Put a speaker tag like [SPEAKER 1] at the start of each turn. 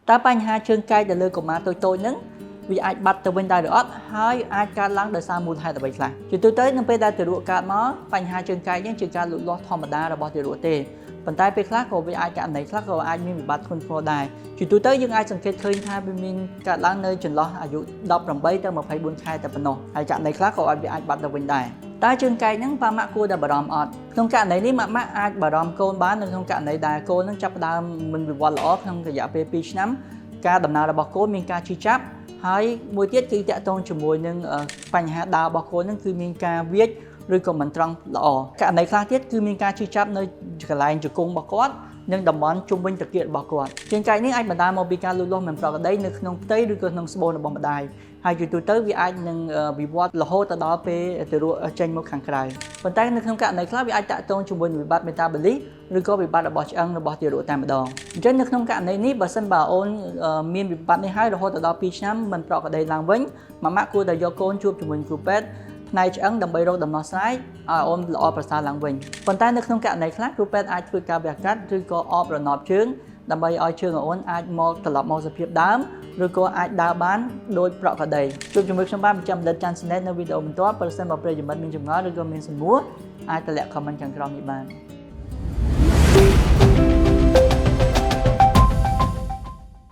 [SPEAKER 1] ta bánh hai chương cay để lừa của má tôi nứng vì ai bắt từ bên đây được hai ai ca lắng đời sao một hai tập bạch là chỉ tôi tới năm bây giờ từ ruộng cạn nó bánh hai chương cay những chương cay lụt lót thò mà đa là bỏ từ ruộng tê phần tay pe khác của với ai cạn này khác của ai mình bị bắt con phò đài chỉ tôi tới những ai સંકેត ឃើញ ថា mình cạn lắng nơi ចន្លោះ អាយុ 18 ទៅ 24 ខែ តែ ប៉ុណ្ណោះ ហើយ ចន្លោះ ខ្លះ ក៏ អាច វា អាច បាត់ ទៅ វិញ ដែរ តើ ជើង កែង ហ្នឹង ប៉ាម៉ាក់ គួរ តែ បារម្ភ អត់ ក្នុង ករណី នេះ ម៉ាក់ អាច បារម្ភ កូន បាន នៅ ក្នុង ករណី ដែល កូន ហ្នឹង ចាប់ ផ្ដើម មិន វិវត្ត ល្អ ក្នុង រយៈ ពេល 2 ឆ្នាំ ការ ដំណើរ របស់ កូន មាន ការ ឈឺ ចាប់ ហើយ មួយ ទៀត គឺ តាក់ទង ជាមួយ នឹង បញ្ហា ដើរ របស់ កូន ហ្នឹង គឺ មាន ការ វាច ឬ ក៏ មិន ត្រង់ ល្អ ករណី ខ្លះ ទៀត គឺ មាន ការ ឈឺ ចាប់ នៅ កន្លែង ជង្គង់ របស់ គាត់ និង តំបន់ ជុំវិញ ត្រគាក របស់ គាត់ ជើង កែង នេះ អាច បណ្ដាល មក ពី ការ លូតលាស់ មិន ប្រក្រតី នៅ ក្នុង ផ្ទៃ ឬ ក៏ ក្នុង ស្បូន របស់ ម្ដាយ ហើយ ជា ទូទៅ វា អាច នឹង វិវត្ត រហូត ទៅ ដល់ ពេល ទារក ចេញ មក ខាង ក្រៅ ប៉ុន្តែ នៅ ក្នុង ករណី ខ្លះ វា អាច តាក់ទង ជាមួយ នឹង វិបត្តិ metabolic ឬ ក៏ វិបត្តិ របស់ ឆ្អឹង របស់ ទារក តែ ម្ដង អញ្ចឹង នៅ ក្នុង ករណី នេះ បើ សិន បើ អូន មាន វិបត្តិ នេះ ហើយ រហូត ទៅ ដល់ 2 ឆ្នាំ មិន ប្រក្រតី ឡើង វិញ ម៉ាក់ គួរ តែ យក កូន ជួប ជាមួយ គ្រូ ពេទ្យ ផ្នែក ឆ្អឹង ដើម្បី រក ដំណោះ ស្រាយ ឲ្យ អូន ល្អ ប្រសើរ ឡើង វិញ ប៉ុន្តែ នៅ ក្នុង ករណី ខ្លះ គ្រូ ពេទ្យ អាច ធ្វើ ការ វះ កាត់ ឬ ក៏ អប រណប ជើង ដើម្បី ឲ្យ ជើង អូន អាច មក ត្រឡប់ មក សភាព ដើម ឬ ក៏ អាច ដើរ បាន ដូច ប្រក្រតី ជួប ជាមួយ ខ្ញុំ បាន ប្រចាំ ដិត ចាន់ ស្នេត នៅ វីដេអូ បន្ទាប់ ប្រសិន បើ ប្រិយមិត្ត មាន ចម្ងល់ ឬ ក៏ មាន សំណួរ អាច តម្លាក់ comment ខាង ក្រោម នេះ បាន